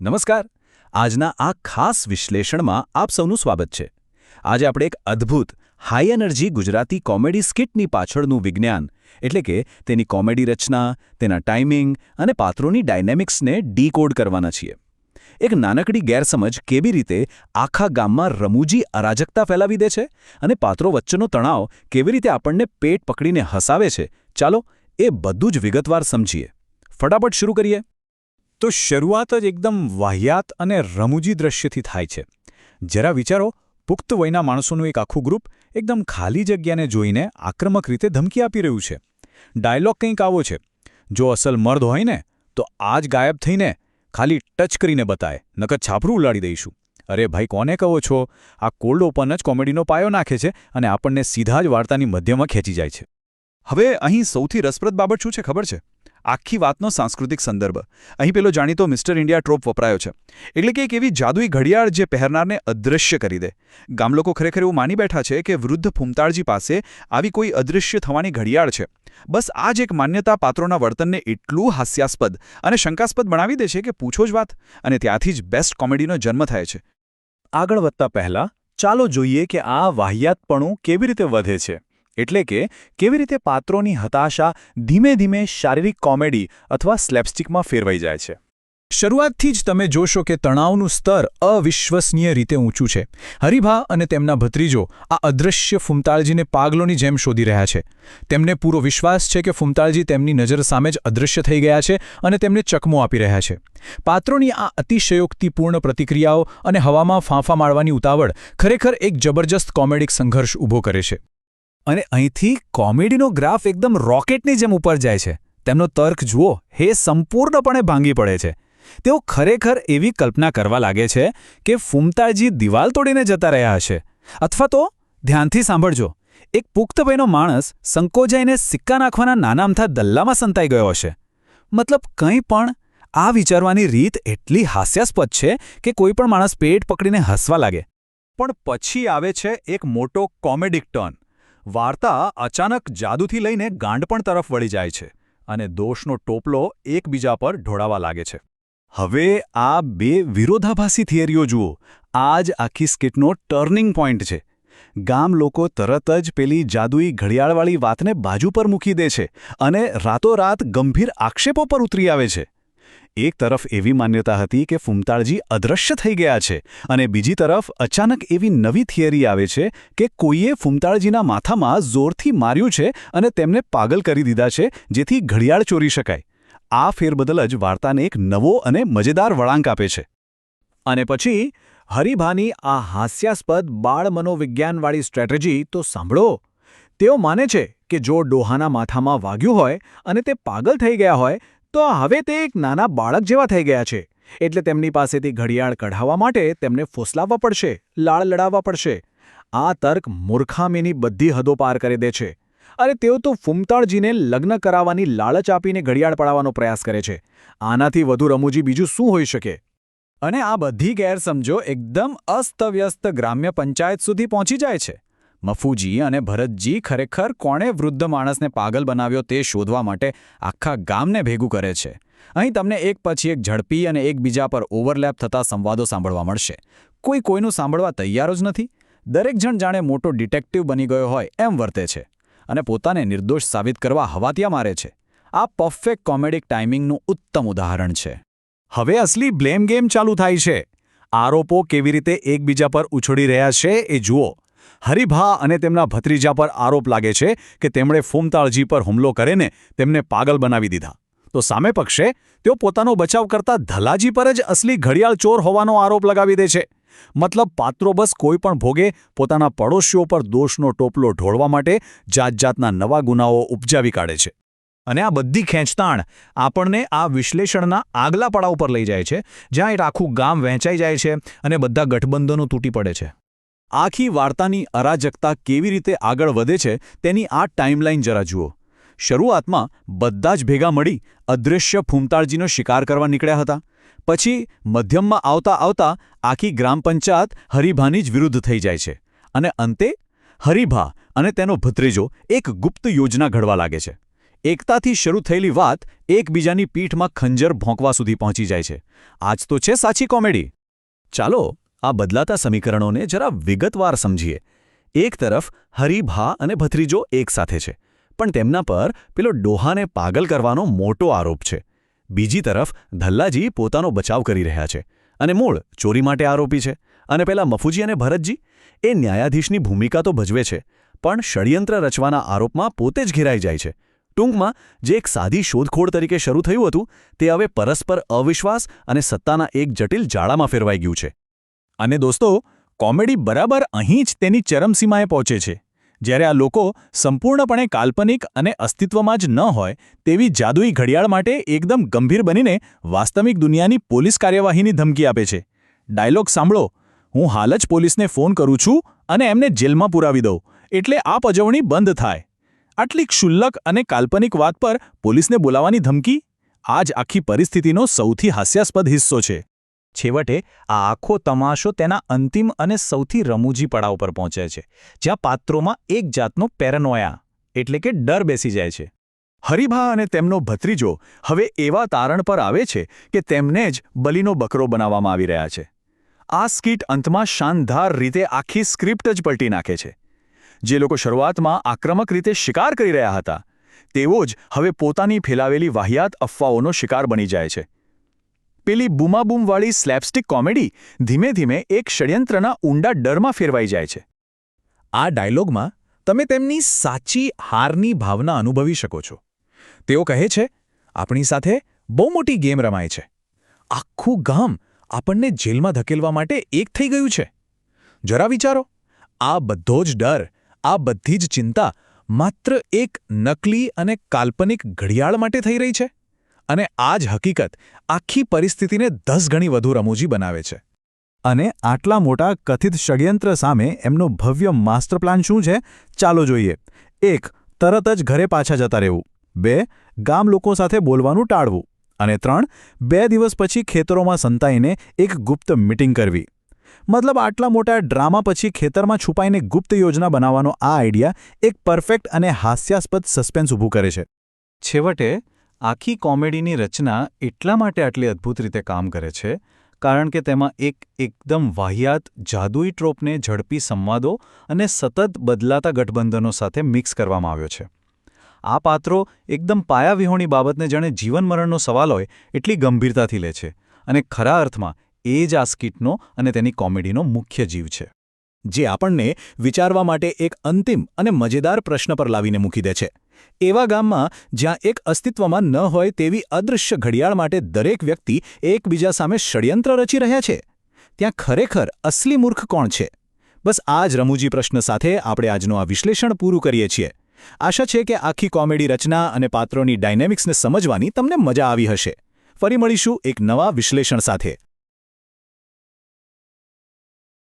નમસ્કાર. આજના આ ખાસ વિશ્લેષણમાં આપ સૌનું સ્વાગત છે. આજે આપણે એક અદ્ભુત હાઈ એનર્જી ગુજરાતી કોમેડી સ્કિટની પાછળનું વિજ્ઞાન એટલે કે તેની કોમેડી રચના, તેના ટાઈમિંગ અને પાત્રોની ડાયનેમિક્સને ડીકોડ કરવાના છીએ. એક નાનકડી ગેરસમજ કેવી રીતે આખા ગામમાં રમૂજી અરાજકતા ફેલાવી દે છે અને પાત્રો વચ્ચેનો તણાવ કેવી રીતે આપણને પેટ પકડીને હસાવે છે, ચાલો એ બધું જ વિગતવાર સમજીએ. ફટાફટ શરૂ કરીએ. તો શરૂઆત જ એકદમ વાહિયાત અને રમૂજી દ્રશ્યથી થાય છે. જરા વિચારો, પુખ્ત વયના માણસોનું એક આખું ગ્રુપ એકદમ ખાલી જગ્યાને જોઈને આક્રમક રીતે ધમકી આપી રહ્યું છે. ડાયલોગ કંઈક આવો છે: જો અસલ મર્દ હોય ને તો આજ ગાયબ થઈને ખાલી ટચ કરીને બતાય, નકર છાપરું ઉલાડી દઈશું. અરે ભાઈ, કોને કહો છો? આ કોલ્ડ ઓપન જ કોમેડીનો પાયો નાખે છે અને આપણને સીધા જ વાર્તાની મધ્યમાં ખેંચી જાય છે. હવે અહીં સૌથી રસપ્રદ બાબત શું છે ખબર છે? આખી વાતનો સાંસ્કૃતિક સંદર્ભ. અહીં પેલો જાણીતો મિસ્ટર ઇન્ડિયા ટ્રોપ વપરાયો છે. એટલે કે એક એવી જાદુઈ ઘડિયાળ જે પહેરનારને અદૃશ્ય કરી દે. ગામલોકો ખરેખર એવું માની બેઠા છે કે વૃદ્ધ ફૂમતાળજી પાસે આવી કોઈ અદૃશ્ય થવાની ઘડિયાળ છે. બસ આ જ એક માન્યતા પાત્રોના વર્તનને એટલું હાસ્યાસ્પદ અને શંકાસ્પદ બનાવી દે છે કે પૂછો જ વાત. અને ત્યાંથી જ બેસ્ટ કોમેડીનો જન્મ થાય છે. આગળ વધતા પહેલા ચાલો જોઈએ કે આ વાહિયાતપણું કેવી રીતે વધે છે. એટલે કે કેવી રીતે પાત્રોની હતાશા ધીમે ધીમે શારીરિક કોમેડી અથવા સ્લેપસ્ટિકમાં ફેરવાઈ જાય છે. શરૂઆતથી જ તમે જોશો કે તણાવનું સ્તર અવિશ્વસનીય રીતે ઊંચું છે. હરિભા અને તેમના ભત્રીજો આ અદૃશ્ય ફૂમતાળજીને પાગલોની જેમ શોધી રહ્યા છે. તેમને પૂરો વિશ્વાસ છે કે ફૂમતાળજી તેમની નજર સામે જ અદૃશ્ય થઈ ગયા છે અને તેમને ચકમો આપી રહ્યા છે. પાત્રોની આ અતિશયોક્તિપૂર્ણ પ્રતિક્રિયાઓ અને હવામાં ફાંફા મારવાની ઉતાવળ ખરેખર એક જબરજસ્ત કોમેડિક સંઘર્ષ ઊભો કરે છે. અને અહીંથી કોમેડીનો ગ્રાફ એકદમ રોકેટની જેમ ઉપર જાય છે. તેમનો તર્ક જુઓ, હે સંપૂર્ણપણે ભાંગી પડે છે. તેઓ ખરેખર એવી કલ્પના કરવા લાગે છે કે ફૂમતાળજી દિવાલ તોડીને જતા રહ્યા હશે. અથવા તો ધ્યાનથી સાંભળજો, એક પુખ્ત વયનો માણસ સંકોચાઈને સિક્કા નાખવાના નાના અમથા દલ્લામાં સંતાઈ ગયો હશે. મતલબ કંઈ પણ. આ વિચારવાની રીત એટલી હાસ્યાસ્પદ છે કે કોઈ પણ માણસ પેટ પકડીને હસવા લાગે. પણ પછી આવે છે એક મોટો કોમેડિક ટર્ન. વાર્તા અચાનક જાદુથી લઈને ગાંડપણ તરફ વળી જાય છે અને દોષનો ટોપલો એકબીજા પર ઢોળાવા લાગે છે. હવે આ બે વિરોધાભાસી થિયરીઓ જુઓ. આ જ આખી સ્કિટનો ટર્નિંગ પોઈન્ટ છે. ગામ લોકો તરત જ પેલી જાદુઈ ઘડિયાળવાળી વાતને બાજુ પર મૂકી દે છે અને રાતોરાત ગંભીર આક્ષેપો પર ઉતરી આવે છે. એક તરફ એવી માન્યતા હતી કે ફૂમતાળજી અદૃશ્ય થઈ ગયા છે અને બીજી તરફ અચાનક એવી નવી થિયરી આવે છે કે કોઈએ ફૂમતાળજીના માથામાં જોરથી માર્યું છે અને તેમને પાગલ કરી દીધા છે જેથી ઘડિયાળ ચોરી શકાય. આ ફેરબદલ જ વાર્તાને એક નવો અને મજેદાર વળાંક આપે છે. અને પછી હરિભાની આ હાસ્યાસ્પદ બાળ મનોવિજ્ઞાનવાળી સ્ટ્રેટેજી તો સાંભળો. તેઓ માને છે કે જો ડોહાના માથામાં વાગ્યું હોય અને તે પાગલ થઈ ગયા હોય તો હવે તે એક નાના બાળક જેવા થઈ ગયા છે. એટલે તેમની પાસેથી ઘડિયાળ કઢાવવા માટે તેમને ફોસલાવવા પડશે, લાળ લડાવવા પડશે. આ તર્ક મૂર્ખામીની બધી હદો પાર કરી દે છે. અરે તેઓ તો ફૂમતાળજીને લગ્ન કરાવવાની લાલચ આપીને ઘડિયાળ પડાવવાનો પ્રયાસ કરે છે. આનાથી વધુ રમૂજી બીજું શું હોઈ શકે? અને આ બધી ગેરસમજો એકદમ અસ્તવ્યસ્ત ગ્રામ્ય પંચાયત સુધી પહોંચી જાય છે. મફુજી અને ભરતજી ખરેખર કોણે વૃદ્ધ માણસને પાગલ બનાવ્યો તે શોધવા માટે આખા ગામને ભેગું કરે છે. અહીં તમને એક પછી એક ઝડપી અને એકબીજા પર ઓવરલેપ થતા સંવાદો સાંભળવા મળશે. કોઈ કોઈનું સાંભળવા તૈયાર જ નથી. દરેક જણ જાણે મોટો ડિટેક્ટિવ બની ગયો હોય એમ વર્તે છે અને પોતાને નિર્દોષ સાબિત કરવા હવાતિયા મારે છે. આ પરફેક્ટ કોમેડિક ટાઈમિંગનું ઉત્તમ ઉદાહરણ છે. હવે અસલી બ્લેમ ગેમ ચાલુ થાય છે. આરોપો કેવી રીતે એકબીજા પર ઉછળી રહ્યા છે એ જુઓ. હરિભા અને તેમના ભત્રીજા પર આરોપ લાગે છે કે તેમણે ફૂમતાળજી પર હુમલો કરીને તેમને પાગલ બનાવી દીધા. તો સામે પક્ષે તેઓ પોતાનો બચાવ કરતા ધલાજી પર જ અસલી ઘડિયાળ ચોર હોવાનો આરોપ લગાવી દે છે. મતલબ પાત્રો બસ કોઈ પણ ભોગે પોતાના પડોશીઓ પર દોષનો ટોપલો ઢોળવા માટે જાતજાતના નવા ગુનાઓ ઉપજાવી કાઢે છે. અને આ બધી ખેંચતાણ આપણને આ વિશ્લેષણના આગલા પડાવ પર લઈ જાય છે, જ્યાં એક આખું ગામ વહેંચાઈ જાય છે અને બધા ગઠબંધનો તૂટી પડે છે. આખી વાર્તાની અરાજકતા કેવી રીતે આગળ વધે છે તેની આ ટાઈમલાઈન જરા જુઓ. શરૂઆતમાં બધા જ ભેગા મળી અદૃશ્ય ફૂમતાળજીનો શિકાર કરવા નીકળ્યા હતા. પછી મધ્યમમાં આવતા આવતા આખી ગ્રામ પંચાયત હરિભાની જ વિરુદ્ધ થઈ જાય છે અને અંતે હરિભા અને તેનો ભત્રીજો એક ગુપ્ત યોજના ઘડવા લાગે છે. એકતાથી શરૂ થયેલી વાત એકબીજાની પીઠમાં ખંજર ભોંકવા સુધી પહોંચી જાય છે. આ જ તો છે સાચી કોમેડી. ચાલો આ બદલાતા સમીકરણોને જરા વિગતવાર સમજીએ. એક તરફ હરિભા અને ભત્રીજો એક સાથે છે, પણ તેમના પર પેલો ડોહાને પાગલ કરવાનો મોટો આરોપ છે. બીજી તરફ ધલ્લાજી પોતાનો બચાવ કરી રહ્યા છે અને મૂળ ચોરી માટે આરોપી છે. અને પેલા મફુજી અને ભરતજી એ ન્યાયાધીશની ભૂમિકા તો ભજવે છે, પણ ષડયંત્ર રચવાના આરોપમાં પોતે જ ઘેરાઈ જાય છે. ટૂંકમાં જે એક સાદી શોધખોળ તરીકે શરૂ થયું હતું તે હવે પરસ્પર અવિશ્વાસ અને સત્તાના એક જટિલ જાળામાં ફેરવાઈ ગયું છે. અને દોસ્તો, કોમેડી બરાબર અહીં જ તેની ચરમસીમાએ પહોંચે છે, જ્યારે આ લોકો સંપૂર્ણપણે કાલ્પનિક અને અસ્તિત્વમાં જ ન હોય તેવી જાદુઈ ઘડિયાળ માટે એકદમ ગંભીર બનીને વાસ્તવિક દુનિયાની પોલીસ કાર્યવાહીની ધમકી આપે છે. ડાયલોગ સાંભળો, હું હાલ જ પોલીસને ફોન કરું છું અને એમને જેલમાં પુરાવી દઉં, એટલે આ પજવણી બંધ થાય. આટલી ક્ષુલ્લક અને કાલ્પનિક વાત પર પોલીસને બોલાવવાની ધમકી, આ જ આખી પરિસ્થિતિનો સૌથી હાસ્યાસ્પદ હિસ્સો છે. છેવટે આ આખો તમાશો તેના અંતિમ અને સૌથી રમૂજી પડાવ પર પહોંચે છે, જ્યાં પાત્રોમાં એક જાતનો પેરેનોયા એટલે કે ડર બેસી જાય છે. હરિભા અને તેમનો ભત્રીજો હવે એવા તારણ પર આવે છે કે તેમને જ બલીનો બકરો બનાવવામાં આવી રહ્યા છે. આ સ્કીટ અંતમાં શાનદાર રીતે આખી સ્ક્રિપ્ટ જ પલટી નાખે છે. જે લોકો શરૂઆતમાં આક્રમક રીતે શિકાર કરી રહ્યા હતા, તેઓ જ હવે પોતાની ફેલાવેલી વાહિયાત અફવાઓનો શિકાર બની જાય છે. પેલી બૂમાબૂમવાળી સ્લેપસ્ટિક કોમેડી ધીમે ધીમે એક ષડયંત્રના ઊંડા ડરમાં ફેરવાઈ જાય છે. આ ડાયલોગમાં તમે તેમની સાચી હારની ભાવના અનુભવી શકો છો. તેઓ કહે છે, આપણી સાથે બહુ મોટી ગેમ રમાય છે. આખું ગામ આપણને જેલમાં ધકેલવા માટે એક થઈ ગયું છે. જરા વિચારો, આ બધો જ ડર, આ બધી જ ચિંતા માત્ર એક નકલી અને કાલ્પનિક ઘડિયાળ માટે થઈ રહી છે. અને આ જ હકીકત આખી પરિસ્થિતિને 10 ગણી વધુ રમૂજી બનાવે છે. અને આટલા મોટા કથિત ષડયંત્ર સામે એમનો ભવ્ય માસ્ટર પ્લાન શું છે? ચાલો જોઈએ. 1. તરત જ ઘરે પાછા જતા રહેવું. 2. ગામ લોકો સાથે બોલવાનું ટાળવું. અને 3. 2 દિવસ પછી ખેતરોમાં સંતાઈને એક ગુપ્ત મીટિંગ કરવી. મતલબ આટલા મોટા ડ્રામા પછી ખેતરમાં છુપાઈને ગુપ્ત યોજના બનાવવાનો આ આઈડિયા એક પરફેક્ટ અને હાસ્યાસ્પદ સસ્પેન્સ ઊભું કરે છે. છેવટે આખી કોમેડીની રચના એટલા માટે આટલી અદ્ભુત રીતે કામ કરે છે કારણ કે તેમાં એકદમ વાહિયાત જાદુઈ ટ્રોપને ઝડપી સંવાદો અને સતત બદલાતા ગઠબંધનો સાથે મિક્સ કરવામાં આવ્યો છે. આ પાત્રો એકદમ પાયાવિહોણી બાબતને જાણે જીવન મરણનો સવાલ હોય એટલી ગંભીરતાથી લે છે અને ખરા અર્થમાં એ જ આ સ્કીટનો અને તેની કોમેડીનો મુખ્ય જીવ છે. જે આપણને વિચારવા માટે એક અંતિમ અને મજેદાર પ્રશ્ન પર લાવીને મૂકી દે છે. એવા ગામમાં જ્યાં એક અસ્તિત્વમાં ન હોય તેવી અદૃશ્ય ઘડિયાળ માટે દરેક વ્યક્તિ એકબીજા સામે ષડયંત્ર રચી રહ્યા છે, ત્યાં ખરેખર અસલી મૂર્ખ કોણ છે? બસ આ જ રમૂજી પ્રશ્ન સાથે આપણે આજનું આ વિશ્લેષણ પૂરું કરીએ છીએ. આશા છે કે આખી કોમેડી રચના અને પાત્રોની ડાયનેમિક્સને સમજવાની તમને મજા આવી હશે. ફરી મળીશું એક નવા વિશ્લેષણ સાથે.